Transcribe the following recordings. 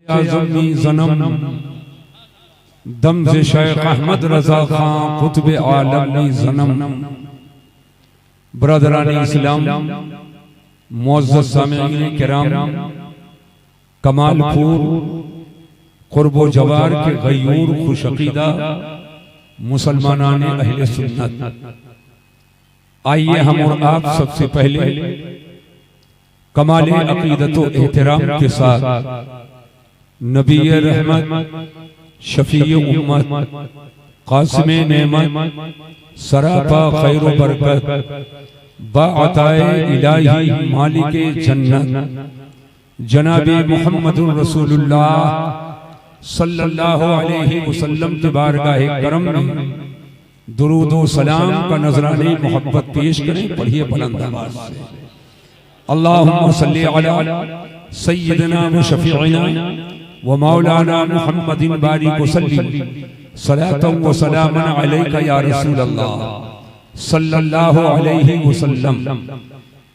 आज़मी ज़नम दम से शेख अहमद रजा खां कुतुब आलमी ज़नम। ब्रदरान इस्लाम मुअज़्ज़ज़ सामिईन किराम, कमालपुर कुर्बो जवार के गयूर खुशअक़ीदा मुसलमानान अहले सुन्नत, आइए हम और आप सबसे पहले कमाल अक़ीदत व एहतराम के साथ नबी रहमत, शफी उम्मत, क़ासिम नेमत, सरापा खैर व बरकत, बाअताए इलाही मालिके जन्नत जनाबे मुहम्मदुर रसूलुल्लाह सल्लल्लाहु अलैहि वसल्लम के बारगाह करम में दुरूद व सलाम का नजराने मोहब्बत पेश करें। पढ़िए बुलंद आवाज से, अल्लाहुम्मा सल्ली अला सय्यिदना व शफीइना व मौलाना मुहम्मदिन बारिक वसल्लिम सलातन व सलामन अलैका या रसूल अल्लाह सल्लल्लाहु अलैहि वसल्लम।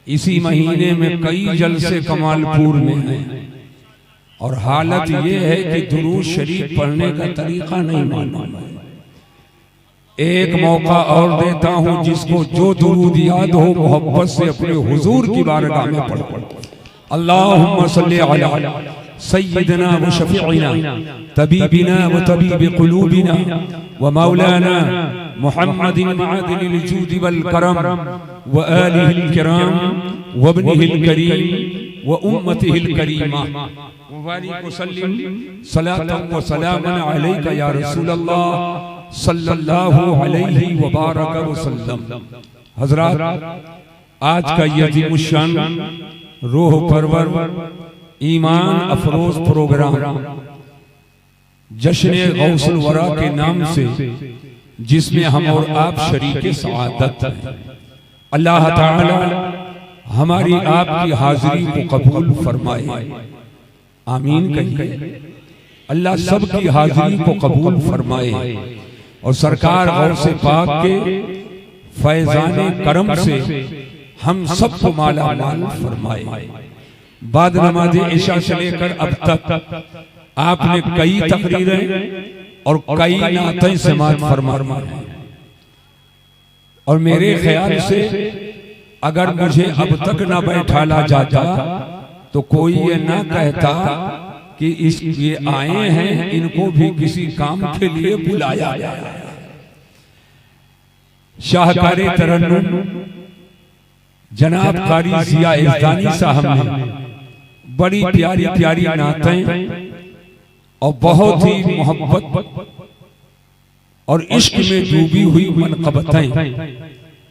इसी महीने में कई जलसे कमालपुर में हैं और हालत ये है कि दुरूद शरीफ पढ़ने का तरीका नहीं मालूम है। एक मौका और देता हूं, जिसको जो दुरूद याद हो मोहब्बत से अपने हुजूर की बारगाह में पढ़ो। अल्लाहुम्मा सल्ली अला सय्यिदना व शफीइना तबीबिना व तबीब क़ुलूबिना व मौलाना मुहम्मदिन मअदिनिल जूद वल करम व आलिहिल किराम व इब्निहिल करीम व उम्मतिहिल करीमा व बारिक वसल्लिम सलातन व सलामन अलैका या रसूल अल्लाह सल्लल्लाहु अलैहि व बारक वसल्लम। हज़रात, आज का यह अज़ीमुश्शान रूह परवर ईमान अफरोज प्रोग्राम जश्न गौसुल वरा के नाम से, जिसमें हम और आप शरीके सआदत हैं। अल्लाह ताला हमारी आपकी हाजिरी को कबूल फरमाए, आमीन कहिए। अल्लाह सबकी हाजिरी को कबूल फरमाए और सरकार गौसे पाक के फैजाने करम से हम सबको माला माल फरमाए। बाद नमाज इशा से लेकर अब तक आपने कई तकरीरें और कई नातें समाअत फरमाई और मेरे ख्याल से अगर मुझे अब तक ना बैठाला जाता तो कोई ये ना कहता कि ये आए हैं, इनको भी किसी काम के लिए बुलाया जाए। शाहकारे तरन्नुम जनाब कारी जिया इज़्ज़ानी साहब ने बड़ी प्यारी प्यारी नातें और बहुत ही मोहब्बत और इश्क में डूबी हुई मनक़बतें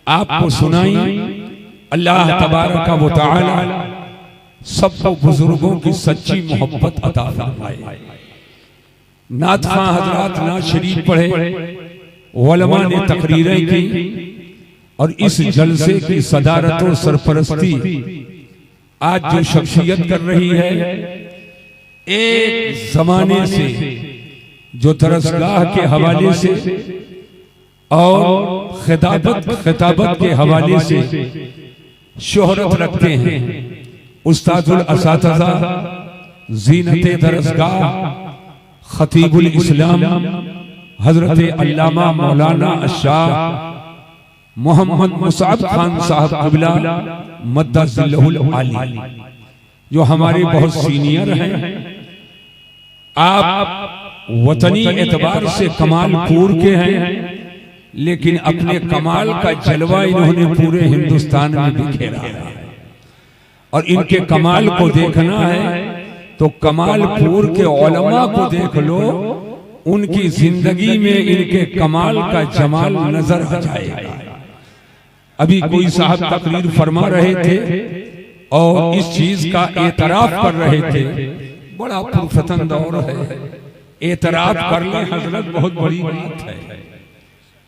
आपको सुनाई। अल्लाह तबारक व तआला सबको बुजुर्गों की सच्ची मोहब्बत अता फरमाए। नात खां हजरात नात शरीफ पढ़े, उलमा ने तकरीरें की और इस जलसे की सदारत और सरपरस्ती आज जो शख्सियत कर रही है, एक जमाने से जो दरसगाह के हवाले से और खिताबत के हवाले से शोहरत रखते हैं, उस्तादुल असातिज़ा, ज़ीनते दरसगाह, खतीबुल इस्लाम हजरत अल्लामा मौलाना अशाह मोहम्मद मुसअब खान साहब क़िबला मद्दज़िल्लहुल आली, जो हमारे बहुत सीनियर हैं। आप वतनी एतबार से कमालपुर के हैं, लेकिन अपने कमाल का जलवा इन्होंने पूरे हिंदुस्तान में बिखेरा है और इनके कमाल को देखना है तो कमालपुर के उलमा को देख लो, उनकी जिंदगी में इनके कमाल का जमाल नजर आ जाएगा। अभी कोई साहब तकरीर फरमा रहे थे और इस चीज का एतराफ कर रहे थे, बड़ा पुरफतन दौर है, एतराफ कर ले हजरत, बहुत बड़ी बात है।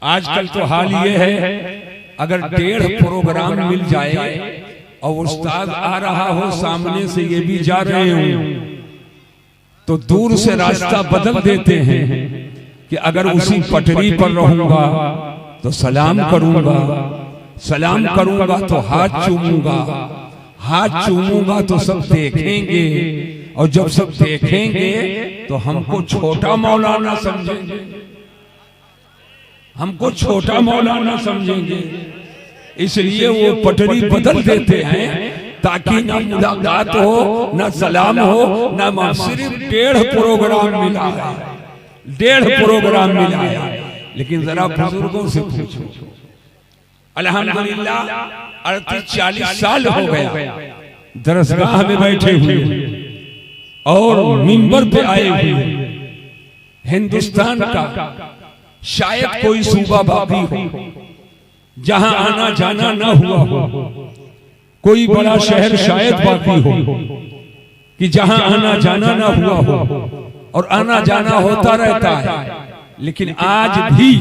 आजकल तो हाल ये है, अगर 1.5 प्रोग्राम मिल जाए और उस्ताद आ रहा हो सामने से, ये भी जा रहे हों, तो दूर से रास्ता बदल देते हैं कि अगर उसी पटरी पर रहूंगा तो सलाम करूंगा, सलाम करूंगा तो हाथ चूमूंगा, हाथ चूमूंगा तो सब देखेंगे, और जब सब देखेंगे तो हमको छोटा मौलाना समझेंगे, हमको छोटा मौलाना समझेंगे। इसलिए वो पटरी बदल देते हैं ताकि ना मुलाकात हो, ना सलाम हो, ना सिर्फ 1.5 प्रोग्राम मिला है, 1.5 प्रोग्राम मिला है। लेकिन जरा बुजुर्गों से पूछो, अल्हम्दुलिल्लाह 38-40 साल हो गया दरसगाह में बैठे हुए और मिंबर पे आए हुए। हिंदुस्तान का शायद कोई सूबा बाकी हो जहां आना जाना ना हुआ हो, कोई बड़ा शहर शायद बाकी हो कि जहां आना जाना ना हुआ हो, और आना जाना होता रहता है। लेकिन आज भी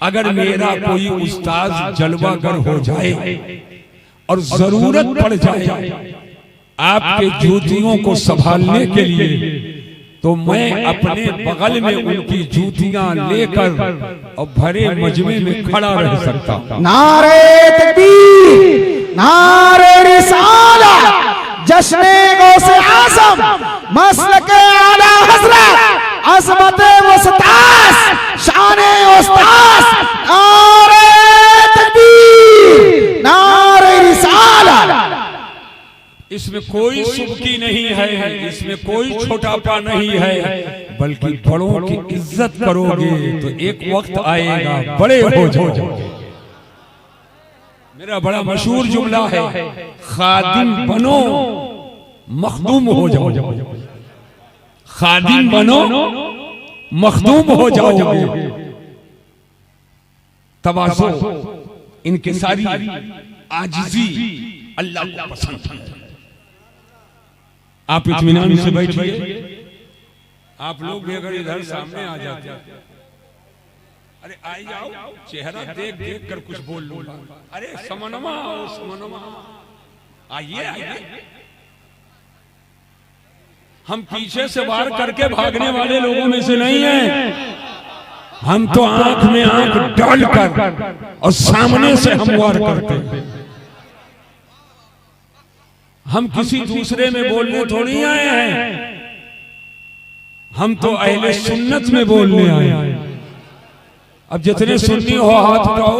अगर मेरा कोई उस्ताद जलवागर हो जाए और जरूरत पड़ जाए आपके जूतियों को संभालने के लिए, तो मैं अपने बगल में उनकी जूतियां लेकर और भरे मजमे में खड़ा रह सकता हूं। नारे तकबीर, नारे रिसालत, जश्ने गौसे आज़म, मसलके आला हज़रत, अज़मते मुस्तास, शाने उस्तास। नारे तकबीर, नारे रिसालत। इसमें कोई सुबकी नहीं है, इसमें कोई छोटापा नहीं है, बल्कि बड़ों की इज्जत करोगे तो एक वक्त आएगा बड़े हो जाओगे। मेरा बड़ा मशहूर जुमला है, खादिम बनो मखदूम हो जाओ, खादिम बनो मखदूम हो जाओगे। तवाज़ु, इनकिसारी, आजिज़ी अल्लाह को पसंद है। आप इत्मीनान से बैठिए। आप लोग भी अगर इधर सामने आ जाते, अरे आई जाओ, चेहरा देख देख कर कुछ बोल लूंगा। अरे समनमा आओ, समनमा आइए आइए। हम पीछे से वार करके भागने वाले लोगों में से नहीं हैं। हम तो आंख में आंख डालकर और सामने से हम वार करते हैं। हम किसी दूसरे में बोलने थोड़ी आए हैं, हम तो अहले सुन्नत में बोलने आए हैं। अब जितने सुन्नी हो हाथ उठाओ।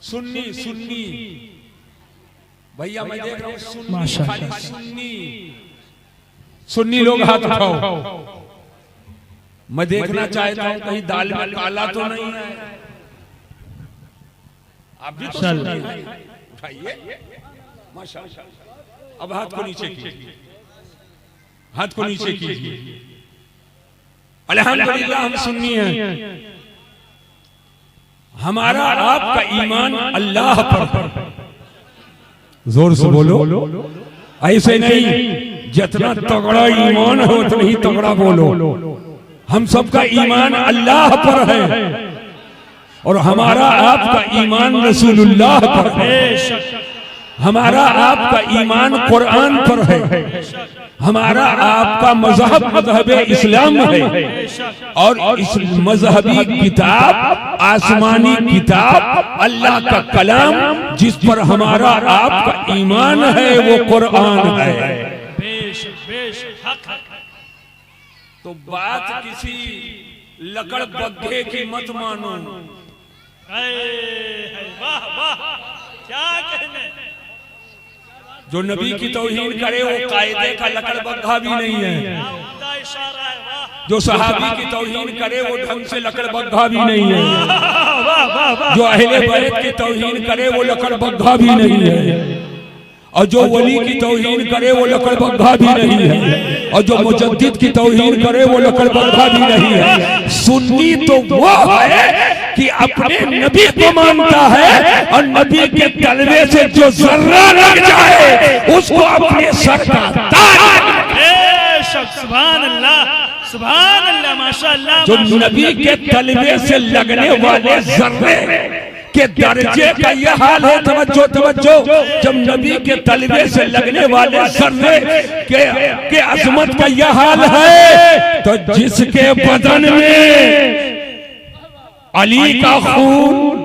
सुन्नी सुन्नी भैया मैं देख रहा हूं, सुन्नी खाली सुन्नी, सुन्नी लोग हाथ उठाओ। मैं देखना चाहता हूं कहीं दाल में काला तो नहीं है। आप भी तो उठाइए। माशाअल्लाह। अब हाथ को नीचे कीजिए, हाथ को नीचे कीजिए। अल्हम्दुलिल्लाह हम सुन्नी हैं। हमारा आपका ईमान अल्लाह पर। जोर से बोलो, ऐसे नहीं जितना तगड़ा ईमान हो उतना ही तगड़ा बोलो। हम सबका ईमान अल्लाह पर है और हमारा आपका ईमान रसूलुल्लाह पर है। हमारा आपका ईमान कुरान पर है। हमारा आपका मजहब मजहब इस्लाम है और इस मजहबी किताब, आसमानी किताब, अल्लाह का कलाम जिस पर हमारा आपका ईमान है वो कुरान है। तो बात किसी लकड़ बग्घे की मत मानो। वाह वाह, क्या कहने। जो नबी की तौहीन करे वो कायदे का लकड़ बग्घा भी नहीं है। जो सहाबी की तौहीन करे वो ढंग से लकड़ बग्घा भी नहीं है। जो अहले बैत की तौहीन करे वो लकड़ बग्घा भी नहीं है। और जो वली की तौहीन करे वो लकड़ बग्घा भी नहीं है। और जो मुजद्दिद की तौहीन करे वो लकड़ बग्घा भी नहीं है। सुन्नी तो वो है कि अपने नबी को मानता है और नबी के तलवे से जो जर्रा लग जाए उसको अपने सर का ताज। सुभान अल्लाह, सुभान अल्लाह, माशाअल्लाह। जो नबी के तलवे से लगने वाले जर्रे के दर्जे का यह हाल है। तवज्जो तवज्जो। जब नबी के तलवे से लगने वाले जर्रे के अजमत का यह हाल है, तो जिसके बदन में अली का खून,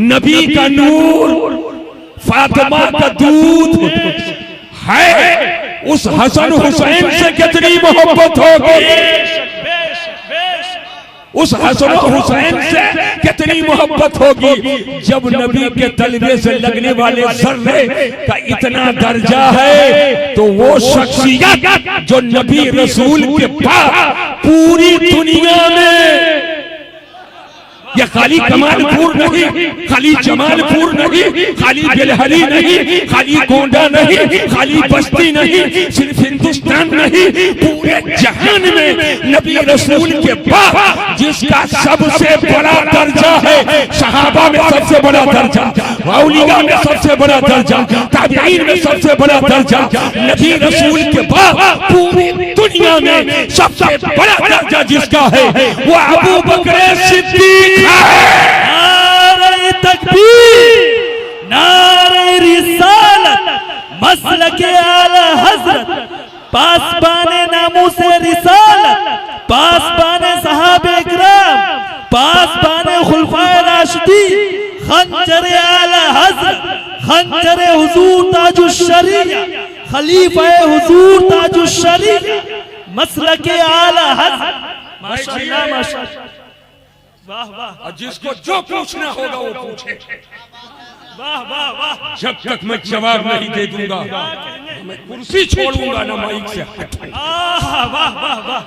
नबी का नूर, फातिमा का दूध है, उस हसन हुसैन से कितनी मोहब्बत होगी, उस हसन हुसैन से कितनी मोहब्बत होगी। जब नबी के तलबे से लगने वाले जर्रे का इतना दर्जा है, तो वो शख्सियत जो नबी रसूल के पास पूरी दुनिया में, यह खाली कमालपुर नहीं, खाली जमालपुर नहीं, खाली बेलहरी नहीं, खाली गोंडा नहीं, खाली बस्ती नहीं, सिर्फ हिंदुस्तान नहीं, पूरे जहान में नबी रसूल के बाद जिसका सबसे बड़ा दर्जा है, सहाबा में सबसे बड़ा दर्जा, औलिया में सबसे बड़ा दर्जा, ताबईन में सबसे बड़ा दर्जा, नबी रसूल के बाद पूरी दुनिया में सबसे बड़ा दर्जा जिसका है वो अबू बकर सिद्दीक। नारे तकबीर, नारे रिसालत, मसलके आला हजरत, पासबाने नामूसे रिसालत, पासबाने सहाबे इकराम, पासबाने खुलफाए राशिदीन, खंजरे आला हजरत, खंजरे हुजूर ताजुश शरीया, खलीफाए हुजूर ताजुश शरीया, मसलके आला हजरत। माशाअल्लाह माशाअल्लाह, वाह वाह। और जिसको जो पूछना होगा वो पूछे, वाह वाह वाह। जब तक मैं जवाब नहीं दे दूंगा मैं कुर्सी छोड़ूंगा ना माइक से। वाह वाह वाह,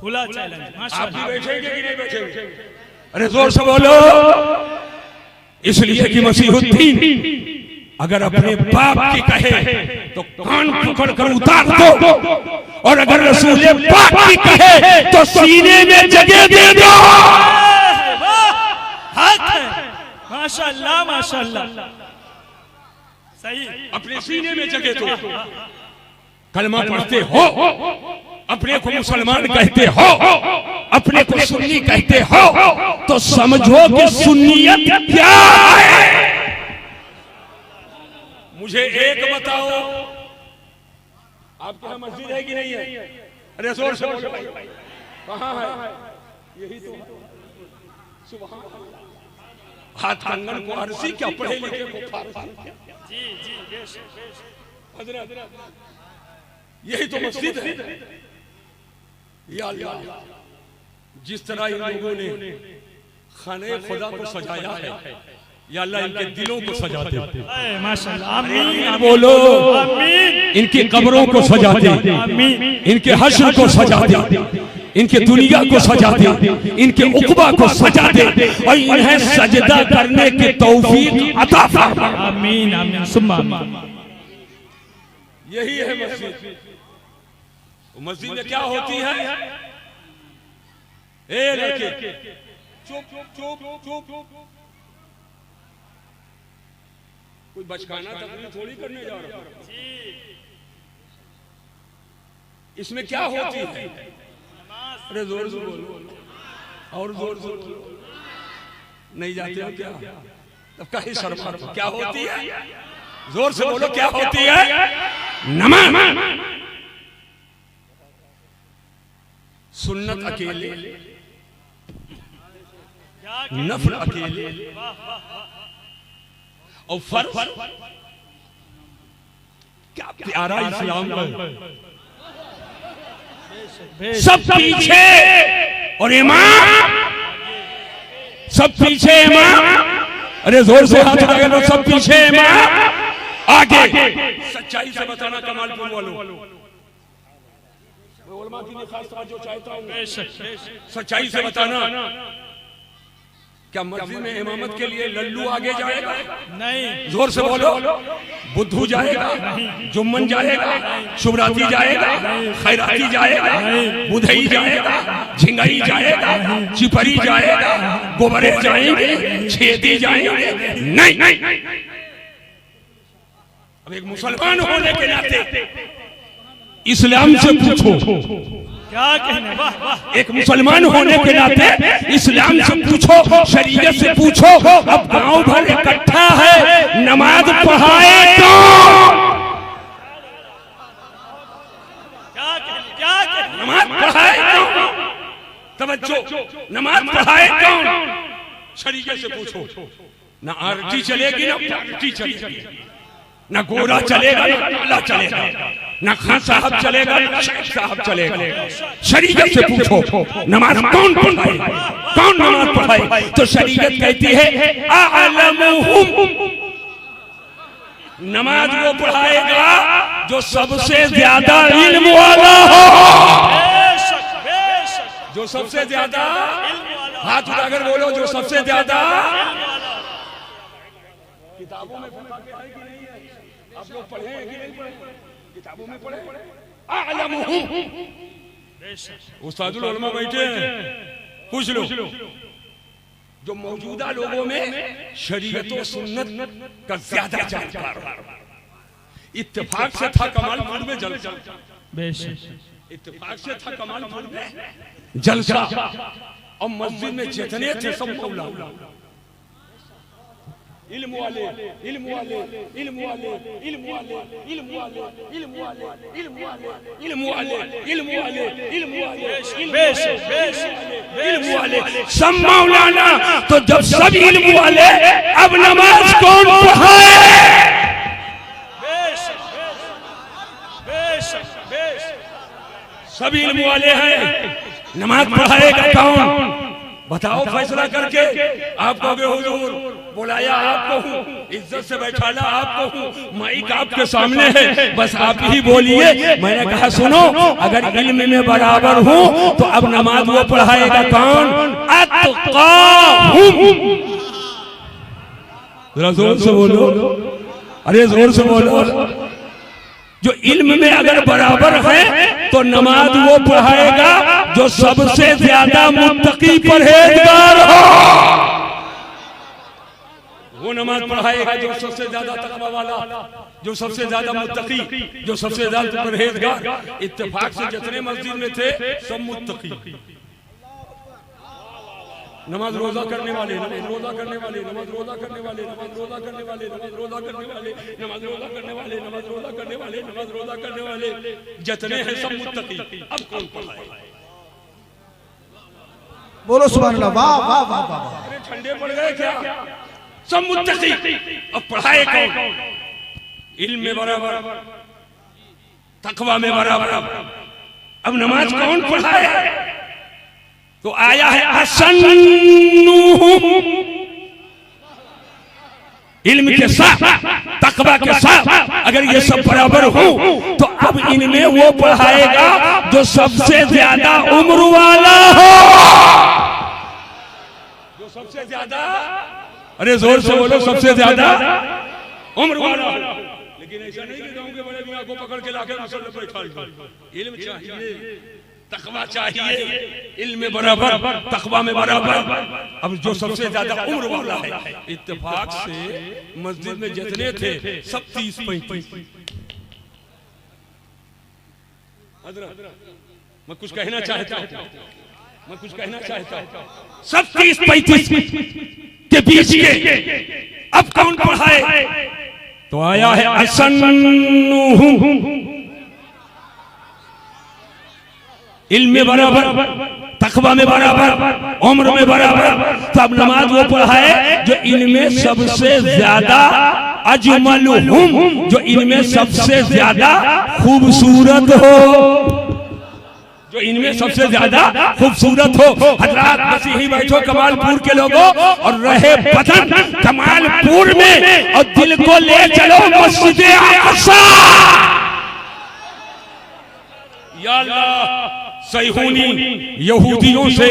खुला चैलेंज। आप भी बैठेंगे कि नहीं बैठेंगे? अरे जोर से बोलो। इसलिए कि मसीहुद्दीन अगर अपने बाप की कहे तो कान पकड़ कर उतार दो, और अगर रसूल पाक की कहे तो सीने में जगह दे दो। हक है, माशाअल्लाह माशाअल्लाह, सही। अपने सीने में जगह दो। कलमा पढ़ते हो, अपने को मुसलमान कहते हो, अपने को सुन्नी कहते हो, तो समझो कि सुन्नियत क्या है। मुझे एक बताओ, आपके यहाँ मस्जिद है कि नहीं है? अरे जोर से बोलो, कहाँ है? यही तो सुभान अल्लाह। हाथ कंगन को अरसी क्या, पढ़े लिखे को फारसी क्या? जी जी हजरत, यही तो मस्जिद है। या अल्लाह, जिस तरह इन लोगों ने खाने खुदा को सजाया है, या अल्लाह इनके दिलों को सजा दे। माशाअल्लाह, आमीन बोलो, आमीन। इनकी कब्रों को सजा दे, इनके हश्र को सजा दे, इनके दुनिया को सजा दे, इनके उक़बा को सजा दे, और इन्हें सजदा करने की तौफीक अता फरमा। आमीन आमीन सुम्मा आमीन। यही है मस्जिद। मस्जिद में क्या होती है? ए लड़के, चुप चुप चुप, कोई बचकाना तकलीफ थोड़ी करने जा रहा है। इसमें क्या होती है? अरे जोर से बोलो, और जोर से बोलो। नहीं जाते हो क्या? तब कहीं शर्मा। क्या होती है? जोर से बोलो, क्या होती है? नमाज। सुन्नत अकेले, नफल अकेले, और फर्ज। क्या प्यारा इस्लाम है। सब पीछे और इमाम, सब पीछे इमाम। अरे जोर से हाथ लगा लो, सब पीछे इमाम, आगे। सच्चाई से बताना कमालपुर वालों, उलमा की खास तवज्जो चाहता हूं। सच्चाई से बताना, क्या मस्जिद में इमामत के लिए लल्लू आगे जाएगा? नहीं। जोर से बोलो। बुद्धू जाएगा, जुम्मन जाएगा, शुभराती जाएगा, खैराती जाएगा, बुधई जाएगा, झिंगाई जाएगा, चिपरी जाएगा, गोबरे जाएंगे, छेदी जाएंगे? नहीं। अब एक मुसलमान होने के नाते इस्लाम से पूछो, क्या कहने? वाह वाह। एक मुसलमान होने के नाते इस्लाम से पूछो, शरीयत से पूछो। अब गांव भर इकट्ठा है, नमाज पढ़ाए कौन? क्या कहने? नमाज पढ़ाए कौन? तवज्जो, नमाज पढ़ाए कौन? शरीयत से पूछो। ना आरटी चलेगी ना पार्टी चलेगी, ना गोरा चलेगा ना काला चलेगा, ना खान साहब चलेगा ना शेख साहब चलेगा। शरीयत से पूछो नमाज कौन पढ़ाए, कौन नमाज पढ़ाए? तो शरीयत कहती है अअलमुहुम, नमाज वो पढ़ाएगा जो सबसे ज्यादा इल्म वाला हो। जो सबसे ज्यादा, हाथ उठाकर बोलो, जो सबसे ज्यादा। किताबों में आप लोग पढ़े हैं कि नहीं पढ़े? किताबों में पढ़े? उस्तादुल उलमा बैठे हैं, पूछ लो। जो मौजूदा लोगों में शरीयत और सुन्नत का ज्यादा जानकार, इत्तेफाक से था कमालपुर में जलसा, इत्तेफाक से था कमालपुर में जलसा, और मस्जिद में जितने थे सब मौला, इल्म वाले, इल्म वाले, इल्म वाले, इल्म वाले, इल्म वाले, इल्म वाले, इल्म वाले, इल्म वाले, इल्म वाले, इल्म वाले, इल्म वाले, सब मौलाना। तो जब सब इल्म वाले, अब नमाज कौन पढ़ाए? सब इल्म वाले हैं, नमाज पढ़ाएगा कौन? बताओ फैसला करके। आप कहोगे हुजूर बुलाया आपको हूँ, इज्जत से बैठाला आपको हूँ, माइक आपके सामने है, बस आप ही बोलिए। मैंने कहा सुनो, अगर इल्म में बराबर हूँ तो अब नमाज वो पढ़ाएगा कौन? अत्काहुम। जरा जोर से बोलो, अरे जोर से बोलो। जो इल्म में अगर बराबर है तो नमाज वो पढ़ाएगा जो सबसे ज्यादा मुत्तकी परहेजगार हो। वो नमाज पढ़ाएगा जो सबसे ज्यादा तकवा वाला, जो सबसे ज्यादा मुत्तकी, जो सबसे ज्यादा परहेजगार। इत्तेफाक से जितने मस्जिद में थे सब मुत्तकी, नमाज रोजा करने वाले, नमाज रोजा करने वाले, नमाज रोजा करने वाले, नमाज रोजा करने वाले, नमाज रोजा करने वाले, नमाज रोजा करने वाले, नमाज रोजा करने वाले, नमाज रोजा करने वाले, जितने हैं सब मुत्तकी। अब कौन पढ़ाए? बोलो सुभान अल्लाह, वाह वाह वाह वाह। अरे ठंडे पड़ गए क्या? सब मुत्तकी, अब पढ़ाए कौन? इल्म में बराबर, तकवा में बराबर, अब नमाज कौन पढ़ाए? तो आया है असन्नुहुम, इल्म के साथ तकवा के साथ अगर ये सब बराबर हो तो अब इनमें वो पढ़ाएगा जो सबसे ज्यादा उम्र वाला हो। जो सबसे ज्यादा, अरे जोर से बोलो, सबसे ज्यादा उम्र वाला हो। लेकिन ऐसा नहीं कि गांव के बड़े मियां को पकड़ के लाकर मुसल्ले पर बैठा दो। इल्म चाहिए, तकवा चाहिए, इल्म में बराबर, तकवा में बराबर। अब जो सबसे ज्यादा उम्र वाला है, इत्तेफाक से मस्जिद में जितने थे सब 30-35। मैं कुछ कहना चाहता हूँ, मैं कुछ कहना चाहता हूँ, सब 30-35 के बीच के। अब कौन पढ़ाए? तो आया है असन्नुहुम, इल्म में बराबर, तकवा में बराबर, उम्र में बराबर। तो अब नमाज वो पढ़ाए जो इनमें सबसे ज्यादा अजमलुहुम, जो इनमें सबसे ज्यादा खूबसूरत हो, जो इनमें सबसे ज्यादा खूबसूरत हो। हजरात बस यही बैठो कमालपुर के लोगों, और रहे बदन कमालपुर में, और दिल को ले चलो मस्जिद अक़सा। या अल्लाह, सैहूनी यहूदियों से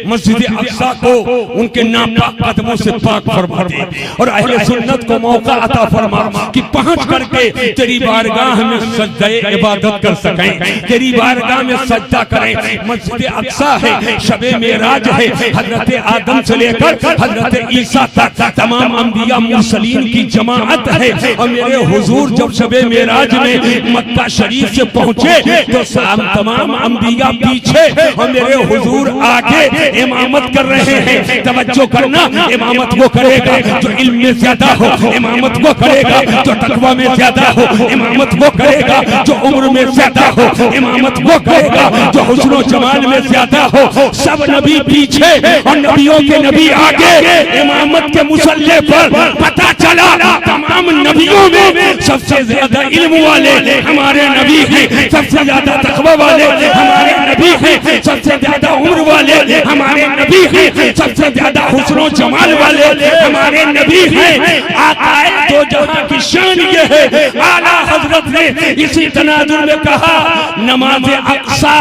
मस्जिद अक़सा को उनके नापाक कदमों से पाक फरमा दे, और अहले सुन्नत को मौका अता फरमा कि पहुंच करके तेरी बारगाह में सजदे इबादत कर सकें, तेरी बारगाह में सजदा करें। मस्जिद अक़सा है, शबे मेराज है, हजरत आदम से लेकर हजरत ईसा तक तमाम अंबिया मुरसलीन की जमाअत है। और मेरे हुजूर जब शबे मेराज में मक्का शरीफ से पहुंचे तो तमाम अंबिया पीछे और मेरे हुजूर आगे इमामत कर रहे हैं। तवज्जो करना, इमामत वो करेगा जो इल्म में ज्यादा हो, इमामत वो करेगा जो तकवा में ज्यादा हो, इमामत वो करेगा जो उम्र में ज्यादा हो, इमामत वो करेगा जो हुस्न और जमाल में ज्यादा हो। सब नबी पीछे और नबियों के नबी आगे। इमामत के मुसल्ले पर पता चला तमाम नबियों में सबसे ज्यादा इल्म वाले हमारे नबी हैं, सबसे ज्यादा तकवा वाले हमारे नबी हैं, सबसे ज्यादा उम्र वाले हमारे नबी हैं, सबसे ज्यादा हुस्न और जमाल वाले हमारे नबी हैं। आकाए दो जहां की शान ये है। आला हजरत ने इसी तनाजुर में कहा नमाज अक्सा,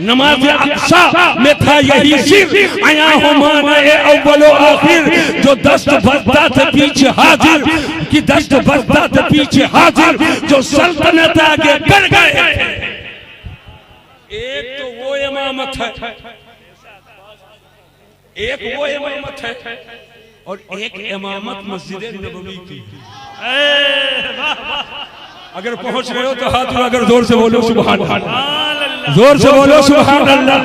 नमाज अक्सा में था यही सिर, आया हो माने अव्वलो आखिर, जो दस्त बस्ता थे पीछे हाजिर, कि दस्त बस्ता थे पीछे हाजिर, जो सल्तनत आगे कर गए। एक तो वो इमामत है, एक वो इमामत है और एक इमामत मस्जिद नबवी की। अगर पहुंच रहे हो तो हाथ में, अगर जोर से बोलो सुभान अल्लाह, जोर से बोलो सुभान अल्लाह।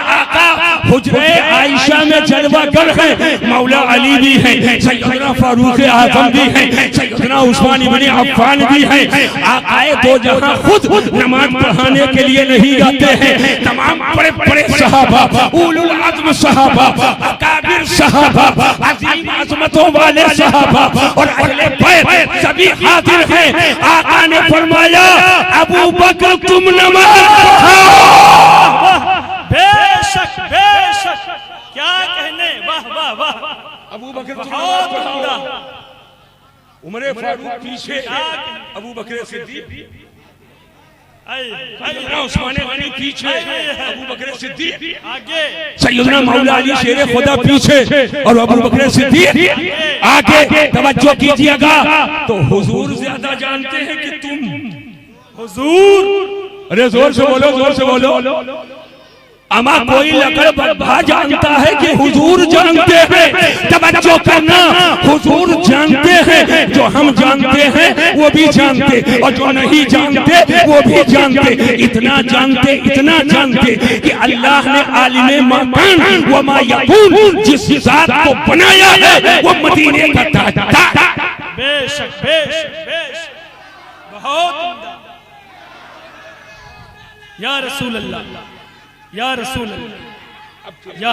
आका हुजरे आयशा में जलवा कर है, मौला अली भी है, सैयदना फारूक आजम भी है, सैयदना उस्मान इब्न अफ्फान भी है। आकाए दो जहां खुद नमाज पढ़ाने के लिए नहीं जाते हैं। तमाम बड़े बड़े सहाबा, उलुल अज़्म सहाबा, अकाबिर सहाबा, अज़ीम अज़मतों वाले सहाबा और अहले बैत सभी हाजिर हैं। आका ने फरमाया अबू बकर तुम नमाज पढ़ाओ। बेशक बेशक, क्या कहने, वाह वाह वाह। अबू बकर तुम नमाज पढ़ाओ। उमर फारूक पीछे, अबू बकर सिद्दीक, उस्मान गनी पीछे, अबू बकर सिद्दीक आगे, सैयदना मौला अली शेर खुदा पीछे और अबू बकर सिद्दीक आगे। तवज्जो कीजिएगा, तो हुजूर ज्यादा जानते हैं कि तुम? हुजूर, अरे जोर से बोलो, जोर से बोलो। अमा कोई लकड़ बब्बा जानता है कि हुजूर जानते हैं? तवज्जो करना, हुजूर जानते हैं, जो हम जानते हैं वो भी जानते, और जो नहीं जानते वो भी जानते। इतना जानते, इतना जानते कि अल्लाह ने आलिम मकान व मा यकून, जिस जात को बनाया है वो मदीने का ताजदार। बेशक बेशक बेशक, बहुत उम्दा। या रसूल अल्लाह, या रसूल अल्लाह, या